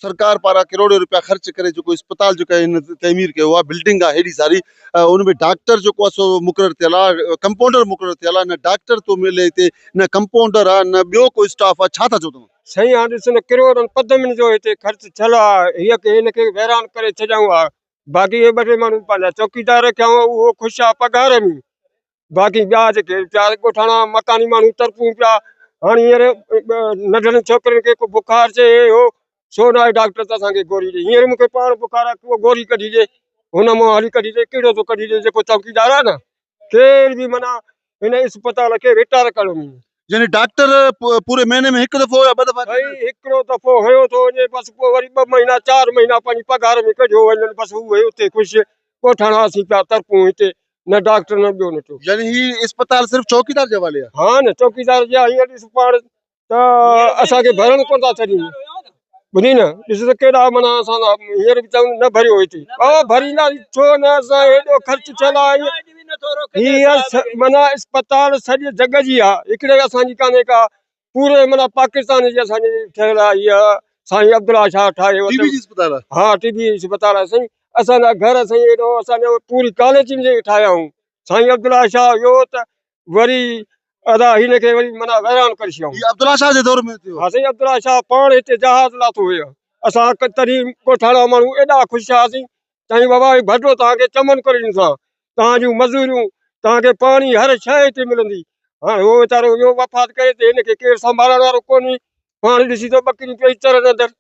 सरकार पारा करोड़ों रुपया खर्च करे जो अस्पताल जो इन तमीर कयो आहे, बिल्डिंग आहे हेॾी सारी, उन में डॉक्टर जो आहे सो मुक़ररु थियल आहे, कंपाउंडर मुक़ररु थियल आहे, न डॉक्टर तो मिले हिते, न कंपाउंडर आहे, न ॿियो कोई स्टाफ आहे। छा था चओ तव्हां? सही आहे, ॾिस न किरोड़नि पदमिन जो हिते ख़र्च थियल आहे, हिनखे वैरान करे छॾियऊं आहे। बाक़ी हे ॿ टे माण्हू पंहिंजा चौकीदार रखिया उहो ख़ुशि आहे पघार में, बाक़ी ॿिया जेके ॻोठाणा मकानी माण्हू तरफ़ूं पिया। हाणे हींअर नंढड़नि छोकिरियुनि खे को बुखार अचे हो छो न आहे डॉक्टर त असांखे गोरी ॾे, हींअर मूंखे पाण बुखार आहे उहो गोरी कढी ॾे, हुन मां हली कढी ॾे, कहिड़ो थो कढी ॾे जेको चौकीदार आहे न, केर बि माना हिन अस्पताल खे रिटायर करणो। यानी डॉक्टर पूरे महीने में हिकु दफ़ो या ॿ दफ़ा? भई हिकिड़ो दफ़ो हुयो थो वञे बसि, पोइ वरी 2 महीना 4 महीना पंहिंजी पघार में कढियो वञनि, बसि उहे उते ख़ुशि। ॻोठाणा असीं पिया तरफ़ूं हिते, न डॉक्टर न ॿियो न टियों। यानी ही अस्पताल सिर्फ़ चौकीदार जे हवाले आहे? हा न, चौकीदार जा हींअर ॾिस पाण त असांखे भरण कोन था छॾीनि, ॿुधी न, ॾिस त केॾा माना असां हींअर बि चऊं न भरियो हिते, भरींदा छो न, असां हेॾो ख़र्च थियल आहे। हीअ माना अस्पताल सॼे जग जी आहे, हिकिड़े असांजी कान्हे का, पूरे माना पाकिस्तान जी असांजी ठहियल आहे। इहा साईं अब्दुल्ला शाह ठाहे अस्पताल आहे? हा, टीबी अस्पताल आहे साईं। असांजा घर साईं हेॾो असांजो पूरी कॉलेज में ठाहिया आहियूं, साईं अब्दुल्ला शाह इहो त वरी अदा हिनखे वरी माना वैरान करे छॾियऊं। अब्दुल्ला शाह जे दौर में थियो? हा साईं, अब्दुल्ला शाह पाण हिते जहाज़ लाथो हुयो, असां तॾहिं ॻोठाणा माण्हू एॾा ख़ुशि हुआसीं, चई बाबा भॾो तव्हांखे चमन करे ॾींदा, तव्हांजूं मज़ूरियूं, तव्हांखे पाणी, हर शइ हिते मिलंदी। हाणे उहो वीचारो इहो वफ़ात करे त हिनखे केरु संभालण वारो कोन्हे, पाण ॾिसी तो ॿकिरियूं पेई चरनि अंदरि।